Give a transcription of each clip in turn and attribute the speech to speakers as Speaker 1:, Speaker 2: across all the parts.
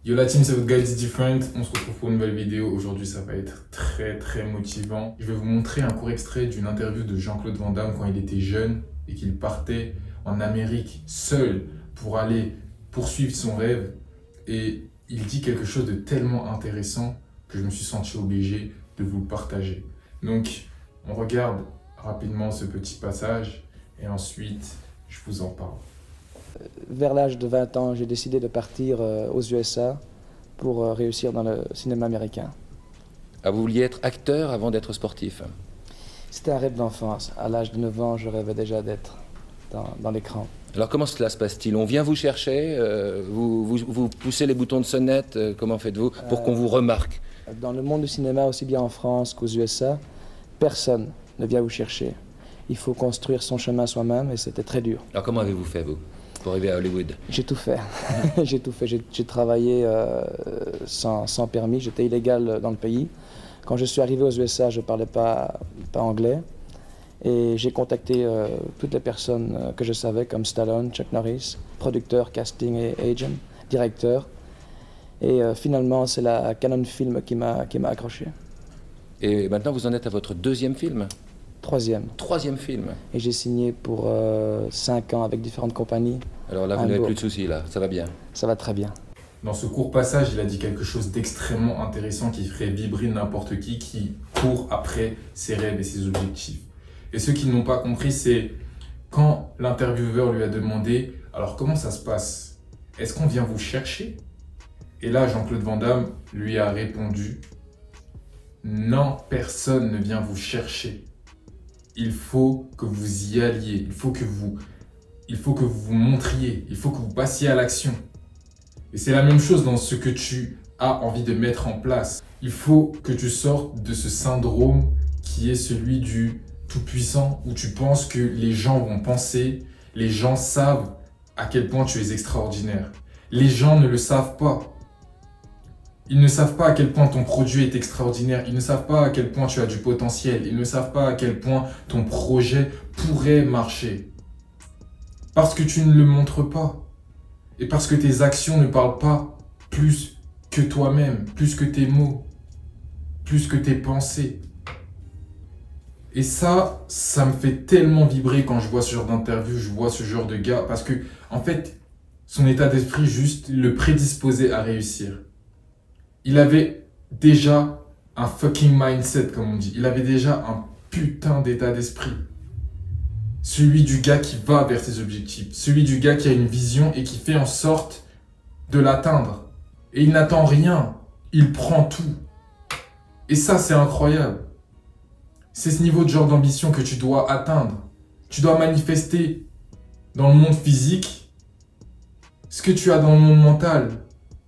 Speaker 1: Yo la team, c'est votre guide Different. On se retrouve pour une nouvelle vidéo. Aujourd'hui, ça va être très motivant. Je vais vous montrer un court extrait d'une interview de Jean-Claude Van Damme quand il était jeune et qu'il partait en Amérique seul pour aller poursuivre son rêve. Et il dit quelque chose de tellement intéressant que je me suis senti obligé de vous le partager. Donc, on regarde rapidement ce petit passage et ensuite, je vous en parle.
Speaker 2: Vers l'âge de 20 ans, j'ai décidé de partir aux USA pour réussir dans le cinéma américain.
Speaker 3: Ah, vous vouliez être acteur avant d'être sportif?
Speaker 2: C'était un rêve d'enfance. À l'âge de 9 ans, je rêvais déjà d'être dans l'écran.
Speaker 3: Alors comment cela se passe-t-il? On vient vous chercher, vous poussez les boutons de sonnette, comment faites-vous pour qu'on vous remarque?
Speaker 2: Dans le monde du cinéma, aussi bien en France qu'aux USA, personne ne vient vous chercher. Il faut construire son chemin soi-même et c'était très dur.
Speaker 3: Alors comment avez-vous fait, vous, pour arriver à Hollywood?
Speaker 2: J'ai tout fait. J'ai tout fait. J'ai travaillé sans permis. J'étais illégal dans le pays. Quand je suis arrivé aux USA, je ne parlais pas anglais. Et j'ai contacté toutes les personnes que je savais, comme Stallone, Chuck Norris, producteur, casting et agent, directeur. Et finalement, c'est la Canon Film qui m'a accroché.
Speaker 3: Et maintenant, vous en êtes à votre deuxième film?
Speaker 2: Troisième
Speaker 3: film.
Speaker 2: Et j'ai signé pour 5 ans avec différentes compagnies.
Speaker 3: Alors là, vous n'avez plus de soucis, là, ça va bien? Ça va très bien.
Speaker 1: Dans ce court passage, il a dit quelque chose d'extrêmement intéressant qui ferait vibrer n'importe qui court après ses rêves et ses objectifs. Et ceux qui n'ont pas compris, c'est quand l'intervieweur lui a demandé « Alors comment ça se passe? Est-ce qu'on vient vous chercher ?» Et là, Jean-Claude Van Damme lui a répondu « Non, personne ne vient vous chercher. Il faut que vous y alliez, il faut que vous vous montriez, il faut que vous passiez à l'action. » Et c'est la même chose dans ce que tu as envie de mettre en place. Il faut que tu sortes de ce syndrome qui est celui du tout-puissant, où tu penses que les gens vont penser, les gens savent à quel point tu es extraordinaire. Les gens ne le savent pas. Ils ne savent pas à quel point ton produit est extraordinaire. Ils ne savent pas à quel point tu as du potentiel. Ils ne savent pas à quel point ton projet pourrait marcher. Parce que tu ne le montres pas. Et parce que tes actions ne parlent pas plus que toi-même, plus que tes mots, plus que tes pensées. Et ça me fait tellement vibrer quand je vois ce genre d'interview, je vois ce genre de gars. Parce que, en fait, son état d'esprit juste le prédisposait à réussir. Il avait déjà un fucking mindset, comme on dit. Il avait déjà un putain d'état d'esprit. Celui du gars qui va vers ses objectifs. Celui du gars qui a une vision et qui fait en sorte de l'atteindre. Et il n'attend rien. Il prend tout. Et ça, c'est incroyable. C'est ce niveau de genre d'ambition que tu dois atteindre. Tu dois manifester dans le monde physique ce que tu as dans le monde mental,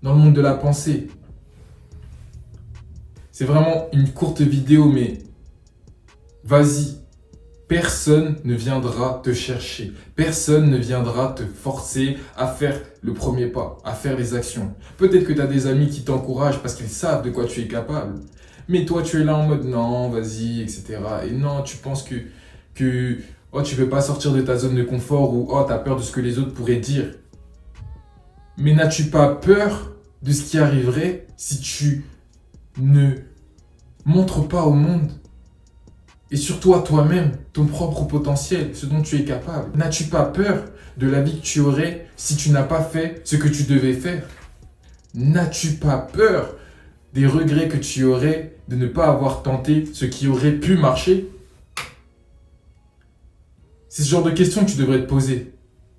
Speaker 1: dans le monde de la pensée. C'est vraiment une courte vidéo, mais vas-y. Personne ne viendra te chercher. Personne ne viendra te forcer à faire le premier pas, à faire les actions. Peut-être que tu as des amis qui t'encouragent parce qu'ils savent de quoi tu es capable. Mais toi, tu es là en mode non, vas-y, etc. Et non, tu penses que oh, tu ne peux pas sortir de ta zone de confort ou oh, tu as peur de ce que les autres pourraient dire. Mais n'as-tu pas peur de ce qui arriverait si tu ne montres pas au monde et surtout à toi-même ton propre potentiel, ce dont tu es capable? N'as-tu pas peur de la vie que tu aurais si tu n'as pas fait ce que tu devais faire? N'as-tu pas peur des regrets que tu aurais de ne pas avoir tenté ce qui aurait pu marcher? C'est ce genre de questions que tu devrais te poser,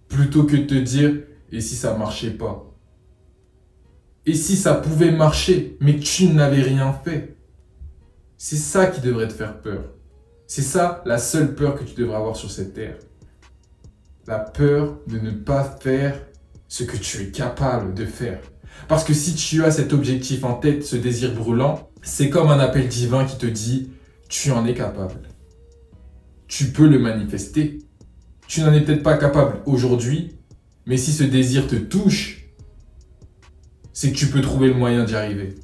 Speaker 1: plutôt que de te dire « et si ça ne marchait pas ?» Et si ça pouvait marcher, mais que tu n'avais rien fait? C'est ça qui devrait te faire peur. C'est ça la seule peur que tu devrais avoir sur cette terre. La peur de ne pas faire ce que tu es capable de faire. Parce que si tu as cet objectif en tête, ce désir brûlant, c'est comme un appel divin qui te dit « tu en es capable ». Tu peux le manifester. Tu n'en es peut-être pas capable aujourd'hui, mais si ce désir te touche, c'est que tu peux trouver le moyen d'y arriver.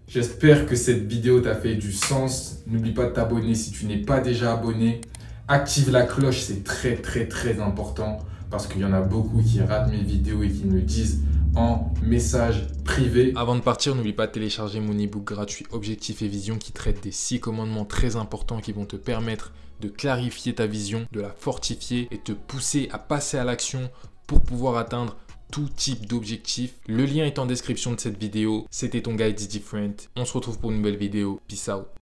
Speaker 1: J'espère que cette vidéo t'a fait du sens. N'oublie pas de t'abonner si tu n'es pas déjà abonné. Active la cloche, c'est très important parce qu'il y en a beaucoup qui ratent mes vidéos et qui me disent en message privé.
Speaker 4: Avant de partir, n'oublie pas de télécharger mon e-book gratuit Objectif et Vision qui traite des 6 commandements très importants qui vont te permettre de clarifier ta vision, de la fortifier et te pousser à passer à l'action pour pouvoir atteindre tout type d'objectif. Le lien est en description de cette vidéo. C'était ton guide Different. On se retrouve pour une nouvelle vidéo. Peace out.